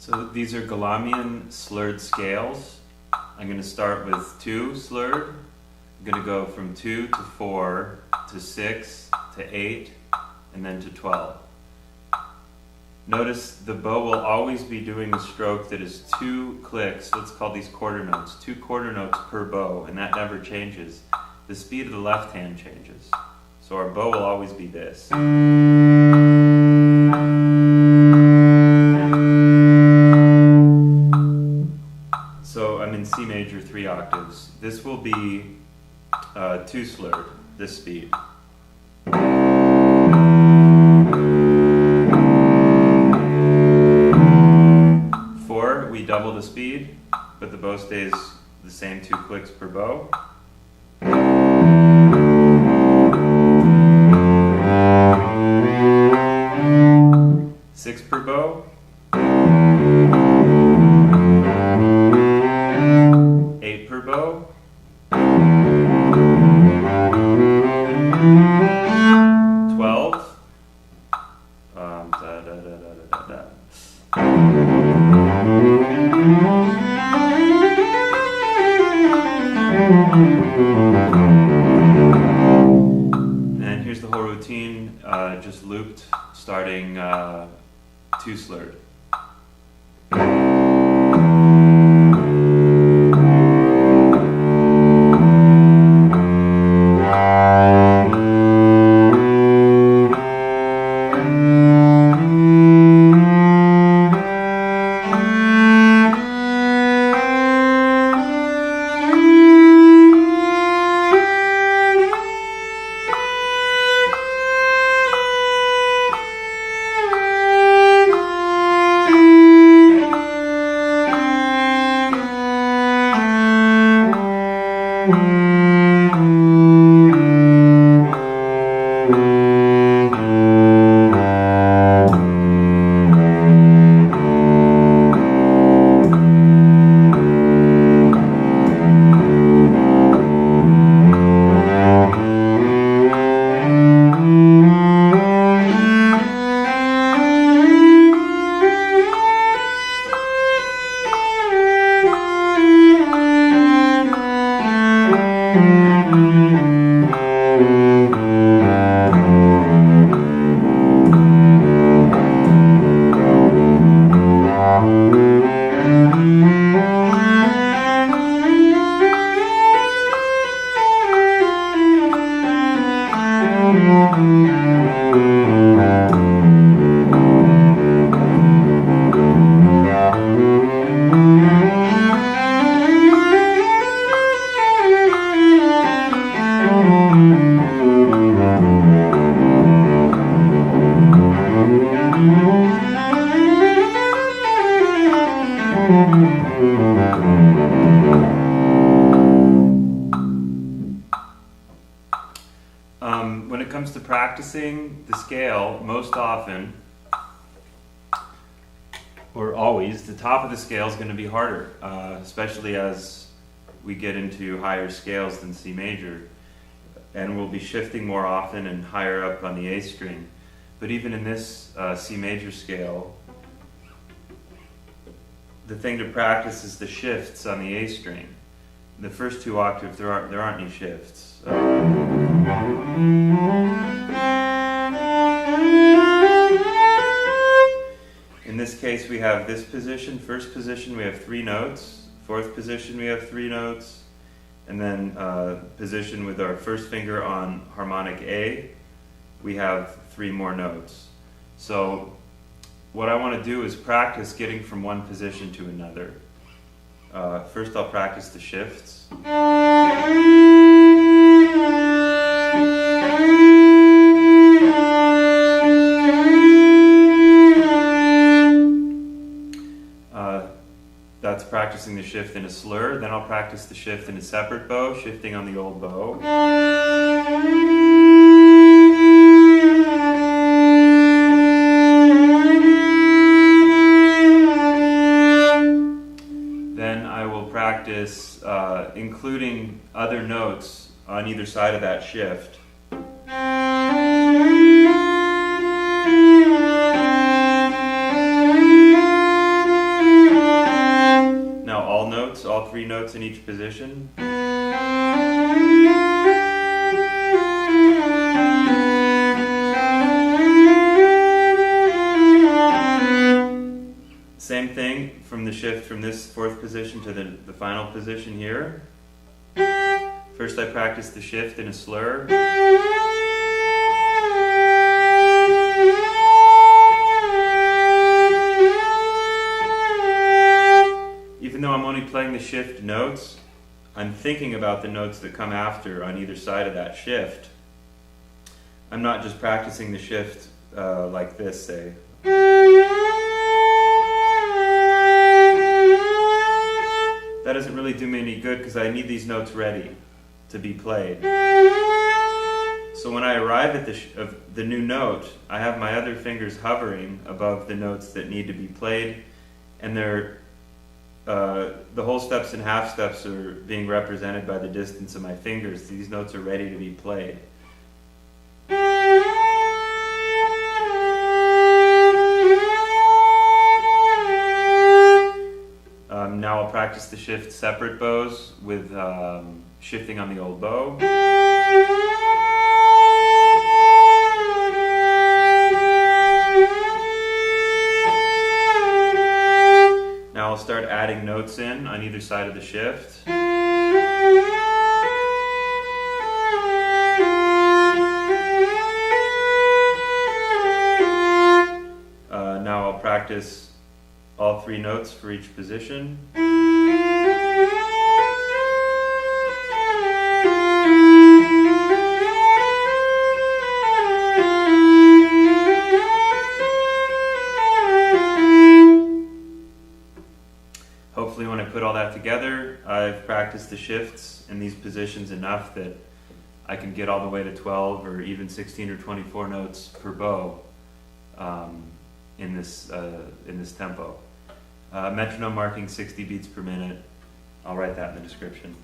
So these are Galamian slurred scales. I'm going to start with 2 slurred. I'm going to go from 2 to 4 to 6 to 8 and then to 12. Notice the bow will always be doing a stroke that is 2 clicks. Let's call these quarter notes. 2 quarter notes per bow, and that never changes. The speed of the left hand changes. So our bow will always be this. So I'm in C major 3 octaves. This will be 2 slurred, this speed. We double the speed, but the bow stays the same 2 clicks per bow. 6 per bow. 8 per bow. 12. And here's the whole routine, just looped, starting 2 slurred. When it comes to practicing the scale, most often, or always, the top of the scale is going to be harder, especially as we get into higher scales than C major, and we'll be shifting more often and higher up on the A string. But even in this C major scale, the thing to practice is the shifts on the A string. The first 2 octaves, there aren't any shifts. In this case, we have this position. First position, we have 3 notes. Fourth position, we have 3 notes. And then position with our first finger on harmonic A, we have 3 more notes. So what I want to do is practice getting from one position to another. First I'll practice the shifts. That's practicing the shift in a slur. Then I'll practice the shift in a separate bow, shifting on the old bow. Then I will practice including other notes on either side of that shift. three notes in each position. Same thing from the shift from this fourth position to the final position here. First I practice the shift in a slur. Even though I'm only playing the shift notes, I'm thinking about the notes that come after on either side of that shift. I'm not just practicing the shift like this, say. That doesn't really do me any good because I need these notes ready to be played. So when I arrive at the new note, I have my other fingers hovering above the notes that need to be played, and the whole steps and half steps are being represented by the distance of my fingers. These notes are ready to be played. Now I'll practice the shift separate bows with shifting on the old bow. Now I'll start adding notes in on either side of the shift. Now I'll practice all three notes for each position. Hopefully when I put all that together, I've practiced the shifts in these positions enough that I can get all the way to 12 or even 16 or 24 notes per bow in this tempo. Metronome marking 60 beats per minute. I'll write that in the description.